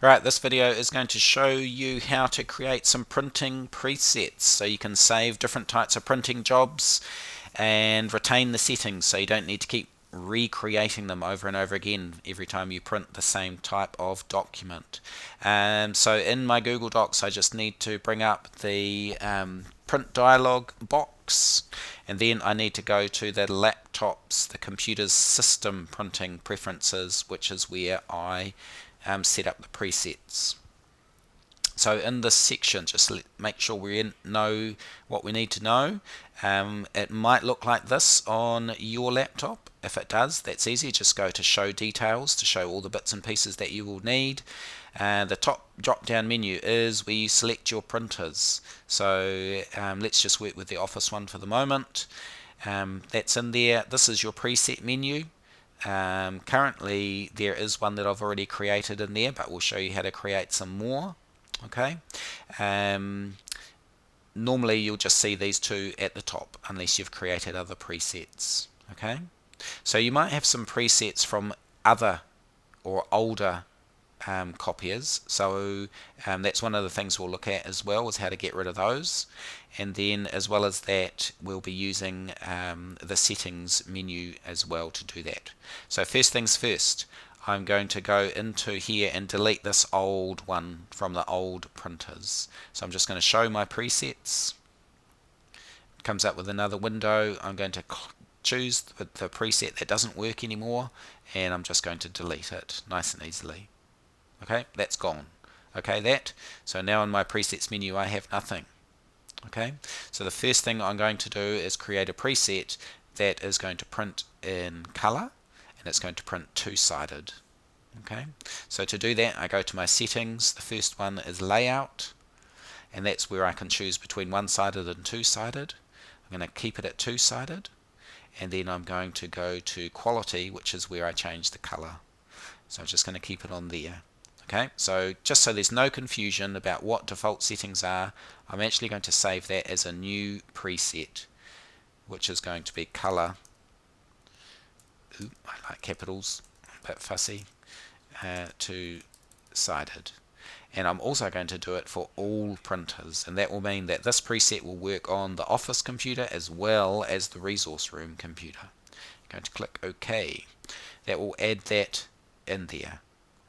Right, this video is going to show you how to create some printing presets so you can save different types of printing jobs and retain the settings so you don't need to keep recreating them over and over again every time you print the same type of document. So in my Google Docs I just need to bring up the print dialog box, and then I need to go to the laptop's, the computer's system printing preferences, which is where I set up the presets. So in this section, just make sure we know what we need to know. It might look like this on your laptop. If it does, that's easy. Just go to Show Details to show all the bits and pieces that you will need. The top drop-down menu is where you select your printers. So let's just work with the Office one for the moment. That's in there. This is your preset menu. Currently there is one that I've already created in there, but we'll show you how to create some more. Okay. Normally you'll just see these two at the top unless you've created other presets. Okay. So you might have some presets from other or older copiers, so that's one of the things we'll look at as well, is how to get rid of those. And then as well as that, we'll be using the settings menu as well to do that. So first things first, I'm going to go into here and delete this old one from the old printers. So I'm just going to show my presets. It comes up with another window. I'm going to choose the preset that doesn't work anymore, and I'm just going to delete it nice and easily. Okay, that's gone. Okay, so now in my presets menu I have nothing. Okay, so the first thing I'm going to do is create a preset that is going to print in color, and it's going to print two-sided. Okay, so to do that I go to my settings. The first one is layout, and that's where I can choose between one-sided and two-sided. I'm going to keep it at two-sided, and then I'm going to go to quality, which is where I change the color. So I'm just going to keep it on there. Okay, so just so there's no confusion about what default settings are, I'm actually going to save that as a new preset, which is going to be color. Ooh, I like capitals, a bit fussy. Two-sided. And I'm also going to do it for all printers, and that will mean that this preset will work on the Office computer as well as the Resource Room computer. I'm going to click OK. That will add that in there.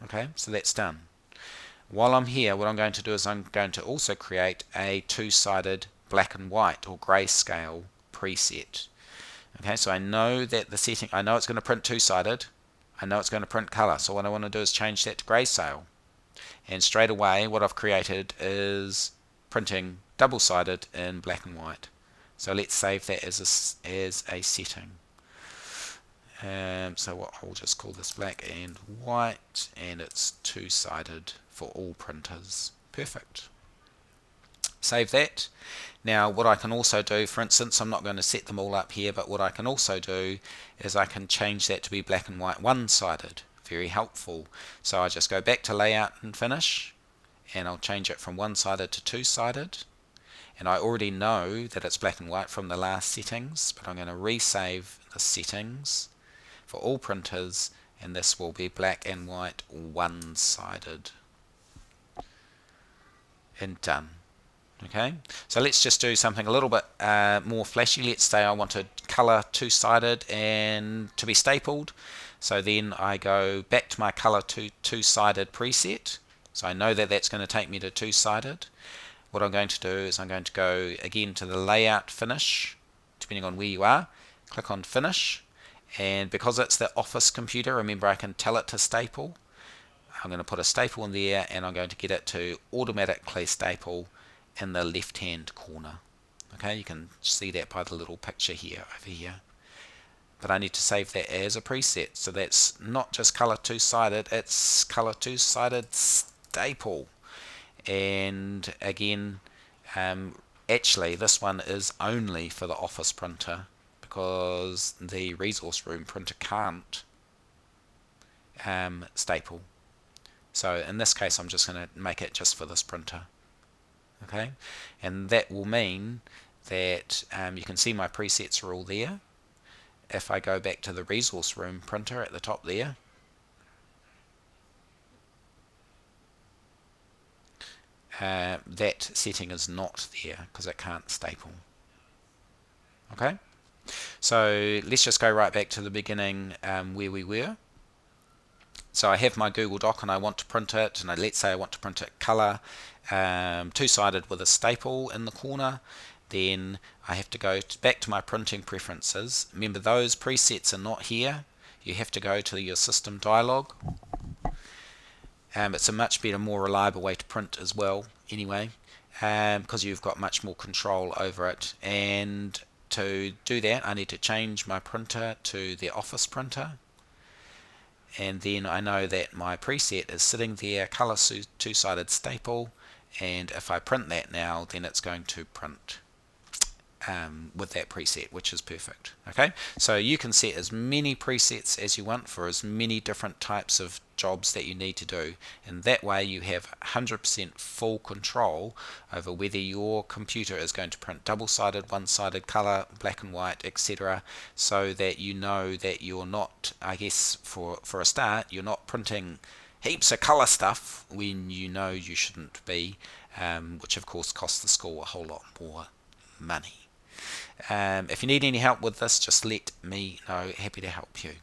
Okay, so that's done. While I'm here, what I'm going to do is I'm going to also create a two-sided black and white or grayscale preset. Okay, so I know that the setting, I know it's going to print two-sided, I know it's going to print color, so what I want to do is change that to grayscale. And straight away what I've created is printing double-sided in black and white. So let's save that as a setting. So I'll just call this black and white, and it's two-sided for all printers. Perfect. Save that. Now what I can also do, for instance, I'm not going to set them all up here, but what I can also do is I can change that to be black and white one-sided. Very helpful. So I just go back to layout and finish, and I'll change it from one-sided to two-sided. And I already know that it's black and white from the last settings, but I'm going to resave the settings for all printers, and this will be black and white one-sided. And done. Okay, so let's just do something a little bit more flashy. Let's say I wanted color two-sided and to be stapled. So then I go back to my color two-sided preset. So I know that that's going to take me to two-sided. What I'm going to do is I'm going to go again to the layout finish, depending on where you are. Click on finish, and because it's the Office computer, remember I can tell it to staple. I'm going to put a staple in there, and I'm going to get it to automatically staple in the left hand corner. Okay, you can see that by the little picture here over here. But I need to save that as a preset, so that's not just color two-sided, it's color two-sided staple. And again, actually this one is only for the Office printer because the Resource Room printer can't staple. So in this case I'm just going to make it just for this printer. Okay, and that will mean that you can see my presets are all there. If I go back to the Resource Room printer at the top there, that setting is not there because it can't staple. Okay, so let's just go right back to the beginning where we were. So I have my Google Doc and I want to print it, and let's say I want to print it colour, two-sided with a staple in the corner. Then I have to go back to my printing preferences. Remember, those presets are not here. You have to go to your system dialog. It's a much better, more reliable way to print as well anyway, because you've got much more control over it. And to do that, I need to change my printer to the Office printer, and then I know that my preset is sitting there, color two-sided staple, and if I print that now, then it's going to print with that preset, which is perfect. Okay, so you can set as many presets as you want for as many different types of jobs that you need to do, and that way you have 100% full control over whether your computer is going to print double-sided, one-sided, color, black and white, etc., so that you know that you're not, I guess for a start, you're not printing heaps of color stuff when you know you shouldn't be, which of course costs the school a whole lot more money. If you need any help with this, just let me know. Happy to help you.